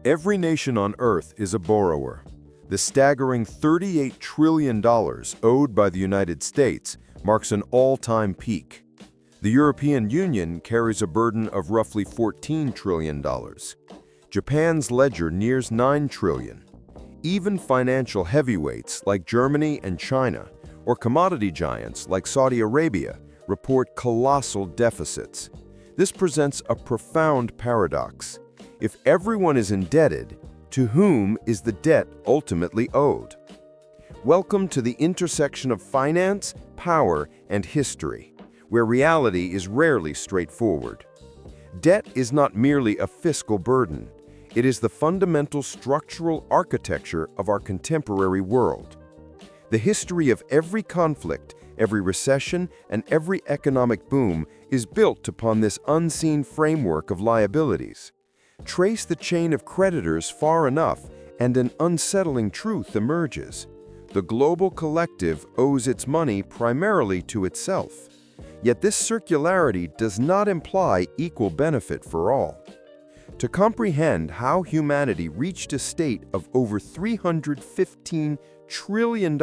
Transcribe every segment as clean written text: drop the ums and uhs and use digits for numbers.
Every nation on Earth is a borrower. The staggering $38 trillion owed by the United States marks an all-time peak. The European Union carries a burden of roughly $14 trillion. Japan's ledger nears $9 trillion. Even financial heavyweights like Germany and China, or commodity giants like Saudi Arabia, report colossal deficits. This presents a profound paradox. If everyone is indebted, to whom is the debt ultimately owed? Welcome to the intersection of finance, power, and history, where reality is rarely straightforward. Debt is not merely a fiscal burden. It is the fundamental structural architecture of our contemporary world. The history of every conflict, every recession, and every economic boom is built upon this unseen framework of liabilities. Trace the chain of creditors far enough, and an unsettling truth emerges. The global collective owes its money primarily to itself. Yet this circularity does not imply equal benefit for all. To comprehend how humanity reached a state of over $315 trillion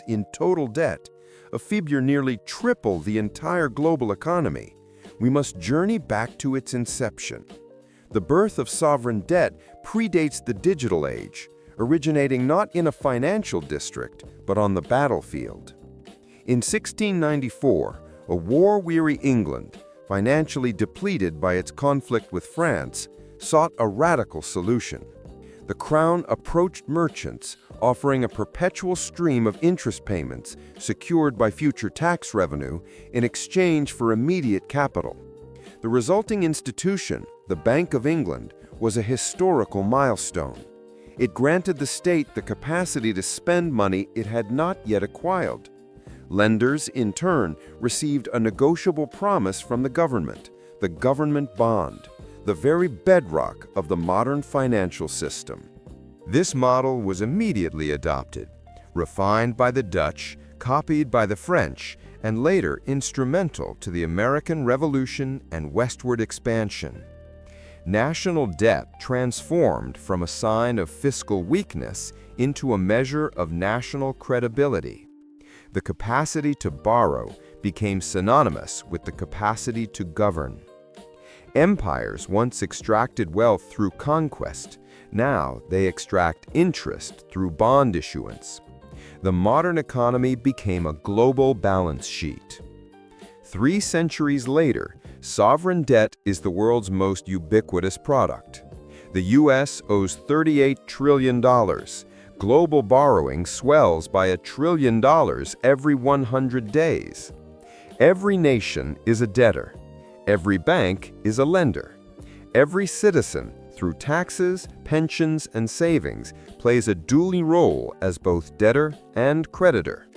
in total debt, a figure nearly triple the entire global economy, we must journey back to its inception. The birth of sovereign debt predates the digital age, originating not in a financial district, but on the battlefield. In 1694, a war-weary England, financially depleted by its conflict with France, sought a radical solution. The Crown approached merchants, offering a perpetual stream of interest payments secured by future tax revenue in exchange for immediate capital. The resulting institution, the Bank of England, was a historical milestone. It granted the state the capacity to spend money it had not yet acquired. Lenders, in turn, received a negotiable promise from the government bond, the very bedrock of the modern financial system. This model was immediately adopted, refined by the Dutch, copied by the French, and later instrumental to the American Revolution and westward expansion. National debt transformed from a sign of fiscal weakness into a measure of national credibility. The capacity to borrow became synonymous with the capacity to govern. Empires once extracted wealth through conquest. Now they extract interest through bond issuance. The modern economy became a global balance sheet. 3 centuries later, sovereign debt is the world's most ubiquitous product. The U.S. owes $38 trillion. Global borrowing swells by $1 trillion every 100 days. Every nation is a debtor. Every bank is a lender. Every citizen, through taxes, pensions, and savings, plays a dual role as both debtor and creditor.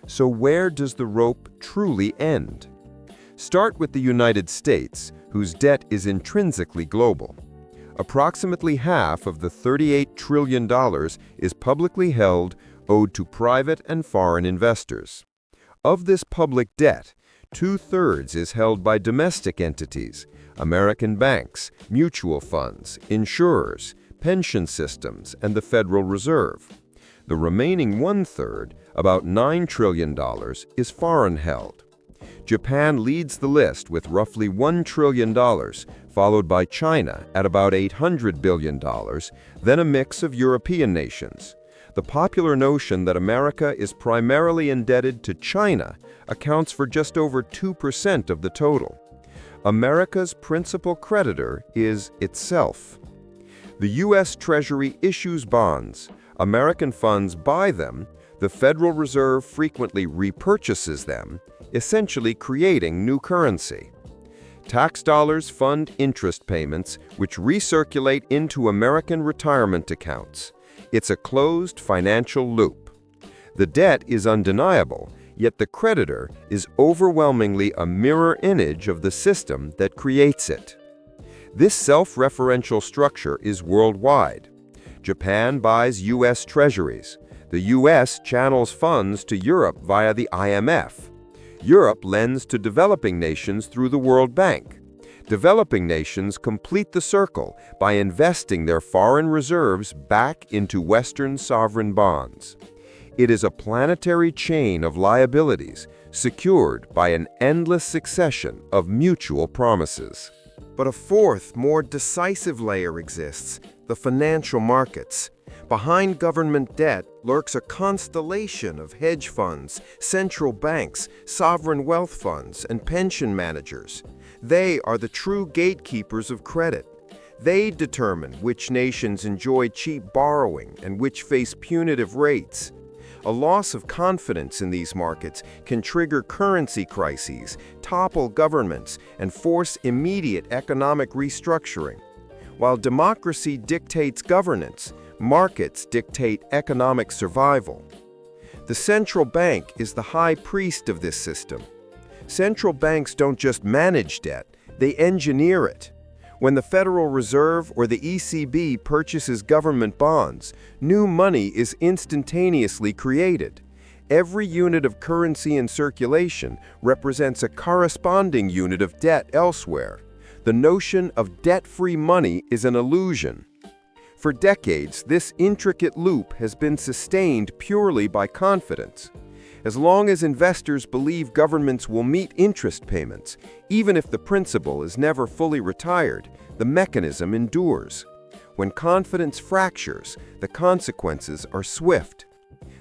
So where does the rope truly end? Start with the United States, whose debt is intrinsically global. Approximately half of the $38 trillion is publicly held, owed to private and foreign investors. Of this public debt, 2/3 is held by domestic entities, American banks, mutual funds, insurers, pension systems, and the Federal Reserve. The remaining 1/3, about $9 trillion, is foreign held. Japan leads the list with roughly $1 trillion, followed by China at about $800 billion, then a mix of European nations. The popular notion that America is primarily indebted to China accounts for just over 2% of the total. America's principal creditor is itself. The U.S. Treasury issues bonds. American funds buy them. The Federal Reserve frequently repurchases them, essentially creating new currency. Tax dollars fund interest payments, which recirculate into American retirement accounts. It's a closed financial loop. The debt is undeniable, yet the creditor is overwhelmingly a mirror image of the system that creates it. This self-referential structure is worldwide. Japan buys U.S. treasuries. The U.S. channels funds to Europe via the IMF. Europe lends to developing nations through the World Bank. Developing nations complete the circle by investing their foreign reserves back into Western sovereign bonds. It is a planetary chain of liabilities secured by an endless succession of mutual promises. But a fourth, more decisive layer exists: the financial markets. Behind government debt lurks a constellation of hedge funds, central banks, sovereign wealth funds, and pension managers. They are the true gatekeepers of credit. They determine which nations enjoy cheap borrowing and which face punitive rates. A loss of confidence in these markets can trigger currency crises, topple governments, and force immediate economic restructuring. While democracy dictates governance, markets dictate economic survival. The central bank is the high priest of this system. Central banks don't just manage debt, they engineer it. When the Federal Reserve or the ECB purchases government bonds, new money is instantaneously created. Every unit of currency in circulation represents a corresponding unit of debt elsewhere. The notion of debt-free money is an illusion. For decades, this intricate loop has been sustained purely by confidence. As long as investors believe governments will meet interest payments, even if the principal is never fully retired, the mechanism endures. When confidence fractures, the consequences are swift.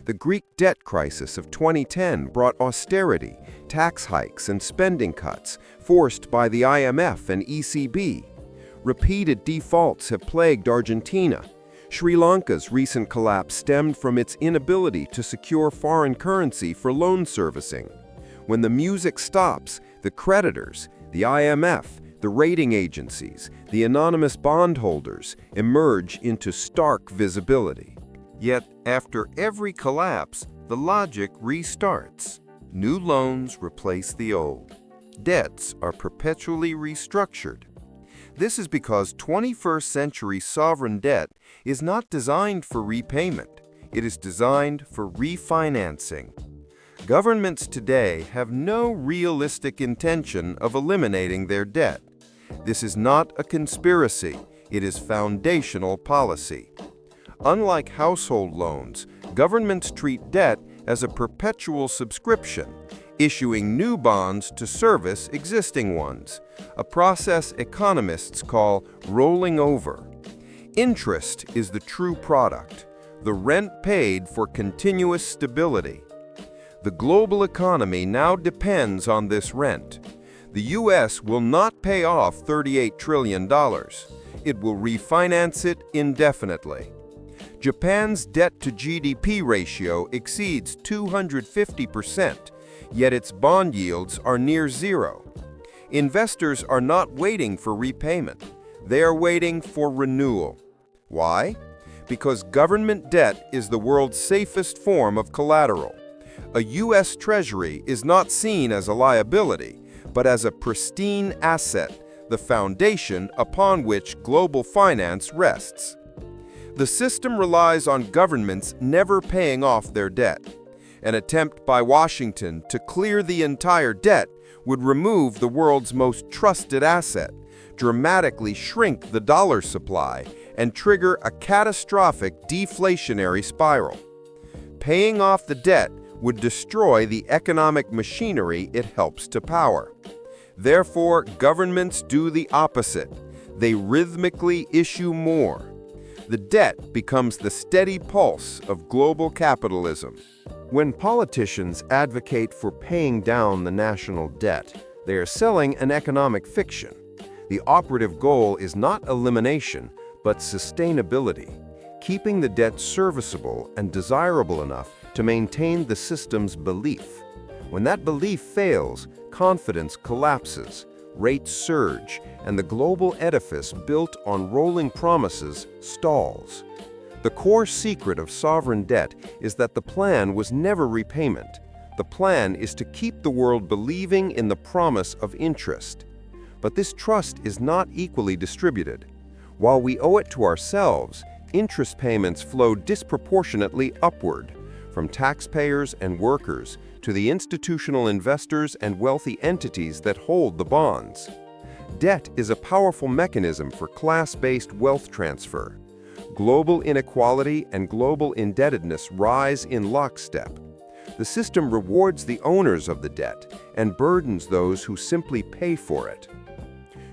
The Greek debt crisis of 2010 brought austerity, tax hikes, and spending cuts, forced by the IMF and ECB. Repeated defaults have plagued Argentina. Sri Lanka's recent collapse stemmed from its inability to secure foreign currency for loan servicing. When the music stops, the creditors, the IMF, the rating agencies, the anonymous bondholders emerge into stark visibility. Yet, after every collapse, the logic restarts. New loans replace the old. Debts are perpetually restructured. This is because 21st century sovereign debt is not designed for repayment. It is designed for refinancing. Governments today have no realistic intention of eliminating their debt. This is not a conspiracy. It is foundational policy. Unlike household loans, governments treat debt as a perpetual subscription, issuing new bonds to service existing ones, a process economists call rolling over. Interest is the true product, the rent paid for continuous stability. The global economy now depends on this rent. The U.S. will not pay off $38 trillion. It will refinance it indefinitely. Japan's debt-to-GDP ratio exceeds 250%, yet its bond yields are near zero. Investors are not waiting for repayment. They are waiting for renewal. Why? Because government debt is the world's safest form of collateral. A U.S. Treasury is not seen as a liability, but as a pristine asset, the foundation upon which global finance rests. The system relies on governments never paying off their debt. An attempt by Washington to clear the entire debt would remove the world's most trusted asset, dramatically shrink the dollar supply, and trigger a catastrophic deflationary spiral. Paying off the debt would destroy the economic machinery it helps to power. Therefore, governments do the opposite. They rhythmically issue more. The debt becomes the steady pulse of global capitalism. When politicians advocate for paying down the national debt, they are selling an economic fiction. The operative goal is not elimination, but sustainability, keeping the debt serviceable and desirable enough to maintain the system's belief. When that belief fails, confidence collapses, rates surge, and the global edifice built on rolling promises stalls. The core secret of sovereign debt is that the plan was never repayment. The plan is to keep the world believing in the promise of interest. But this trust is not equally distributed. While we owe it to ourselves, interest payments flow disproportionately upward, from taxpayers and workers to the institutional investors and wealthy entities that hold the bonds. Debt is a powerful mechanism for class-based wealth transfer. Global inequality and global indebtedness rise in lockstep. The system rewards the owners of the debt and burdens those who simply pay for it.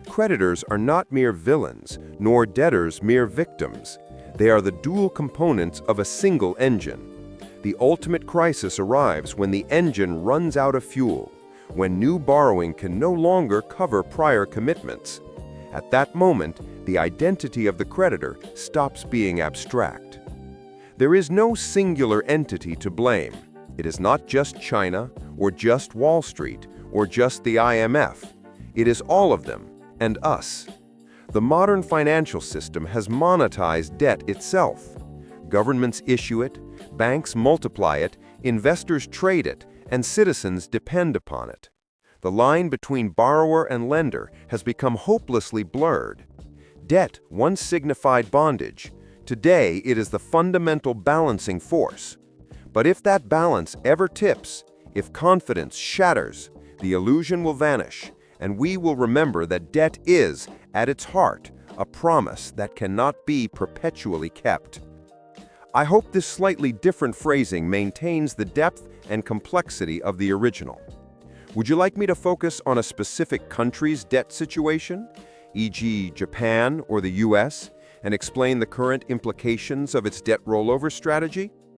Creditors are not mere villains, nor debtors mere victims. They are the dual components of a single engine. The ultimate crisis arrives when the engine runs out of fuel, when new borrowing can no longer cover prior commitments. At that moment, the identity of the creditor stops being abstract. There is no singular entity to blame. It is not just China, or just Wall Street, or just the IMF. It is all of them, and us. The modern financial system has monetized debt itself. Governments issue it, banks multiply it, investors trade it, and citizens depend upon it. The line between borrower and lender has become hopelessly blurred. Debt once signified bondage. Today, it is the fundamental balancing force. But if that balance ever tips, if confidence shatters, the illusion will vanish, and we will remember that debt is, at its heart, a promise that cannot be perpetually kept. I hope this slightly different phrasing maintains the depth and complexity of the original. Would you like me to focus on a specific country's debt situation, e.g. Japan or the US, and explain the current implications of its debt rollover strategy?